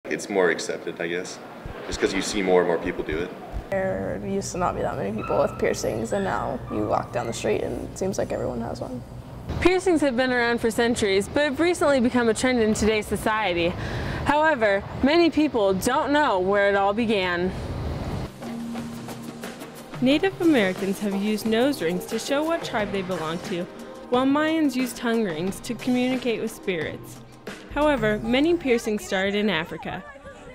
It's more accepted, I guess, just because you see more and more people do it. There used to not be that many people with piercings, and now you walk down the street and it seems like everyone has one. Piercings have been around for centuries, but have recently become a trend in today's society. However, many people don't know where it all began. Native Americans have used nose rings to show what tribe they belong to, while Mayans used tongue rings to communicate with spirits. However, many piercings started in Africa.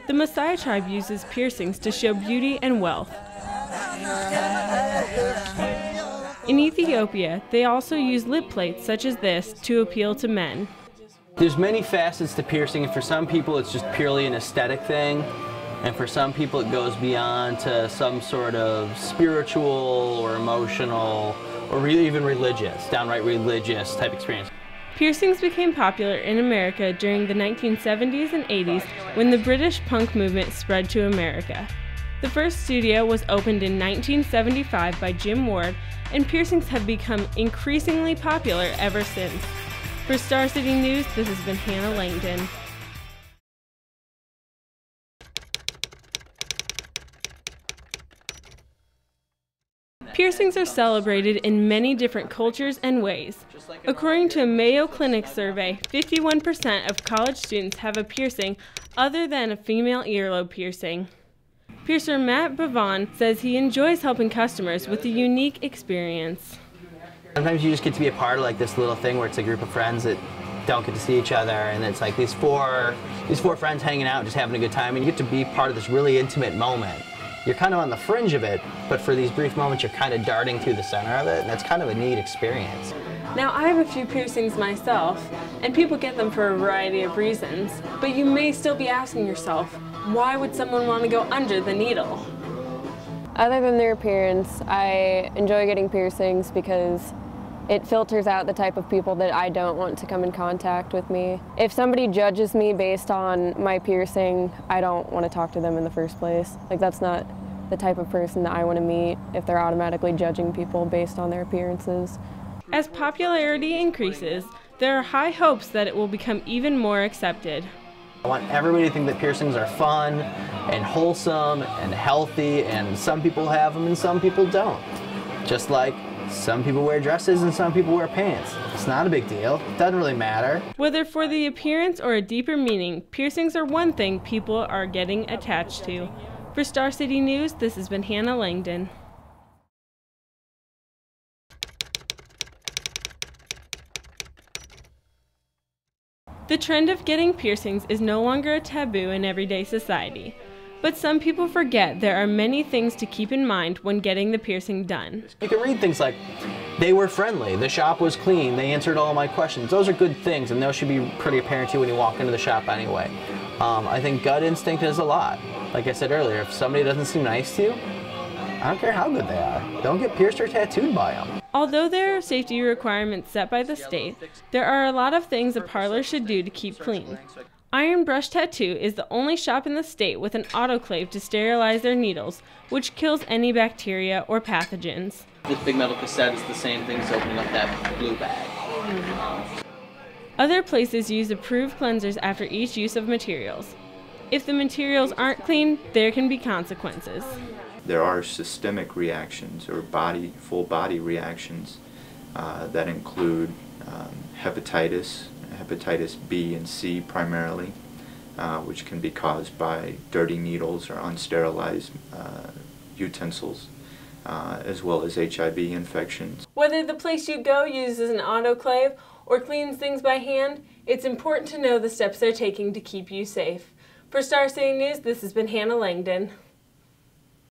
The Maasai tribe uses piercings to show beauty and wealth. In Ethiopia, they also use lip plates such as this to appeal to men. There's many facets to piercing, and for some people it's just purely an aesthetic thing, and for some people it goes beyond to some sort of spiritual or emotional or even religious, downright religious type experience. Piercings became popular in America during the 1970s and 80s when the British punk movement spread to America. The first studio was opened in 1975 by Jim Ward, and piercings have become increasingly popular ever since. For Star City News, this has been Hannah Langdon. Piercings are celebrated in many different cultures and ways. According to a Mayo Clinic survey, 51% of college students have a piercing other than a female earlobe piercing. Piercer Matt Bavon says he enjoys helping customers with a unique experience. Sometimes you just get to be a part of like this little thing where it's a group of friends that don't get to see each other, and it's like these four friends hanging out, just having a good time, and you get to be part of this really intimate moment. You're kind of on the fringe of it, but for these brief moments you're kind of darting through the center of it, and that's kind of a neat experience. Now, I have a few piercings myself, and people get them for a variety of reasons, but you may still be asking yourself, why would someone want to go under the needle? Other than their appearance, I enjoy getting piercings because it filters out the type of people that I don't want to come in contact with me. If somebody judges me based on my piercing, I don't want to talk to them in the first place. Like, that's not the type of person that I want to meet if they're automatically judging people based on their appearances. As popularity increases, there are high hopes that it will become even more accepted. I want everybody to think that piercings are fun and wholesome and healthy, and some people have them and some people don't. Just like some people wear dresses and some people wear pants. It's not a big deal. It doesn't really matter. Whether for the appearance or a deeper meaning, piercings are one thing people are getting attached to. For Star City News, this has been Hannah Langdon. The trend of getting piercings is no longer a taboo in everyday society. But some people forget there are many things to keep in mind when getting the piercing done. You can read things like, they were friendly, the shop was clean, they answered all my questions. Those are good things, and those should be pretty apparent to you when you walk into the shop anyway. I think gut instinct is a lot. Like I said earlier, if somebody doesn't seem nice to you, I don't care how good they are. Don't get pierced or tattooed by them. Although there are safety requirements set by the state, there are a lot of things a parlor should do to keep clean. Iron Brush Tattoo is the only shop in the state with an autoclave to sterilize their needles, which kills any bacteria or pathogens. This big metal cassette is the same thing as opening up that blue bag. Other places use approved cleansers after each use of materials. If the materials aren't clean, there can be consequences. There are systemic reactions or full body reactions that include hepatitis B and C primarily, which can be caused by dirty needles or unsterilized utensils, as well as HIV infections. Whether the place you go uses an autoclave or cleans things by hand, it's important to know the steps they're taking to keep you safe. For Star City News, this has been Hannah Langdon.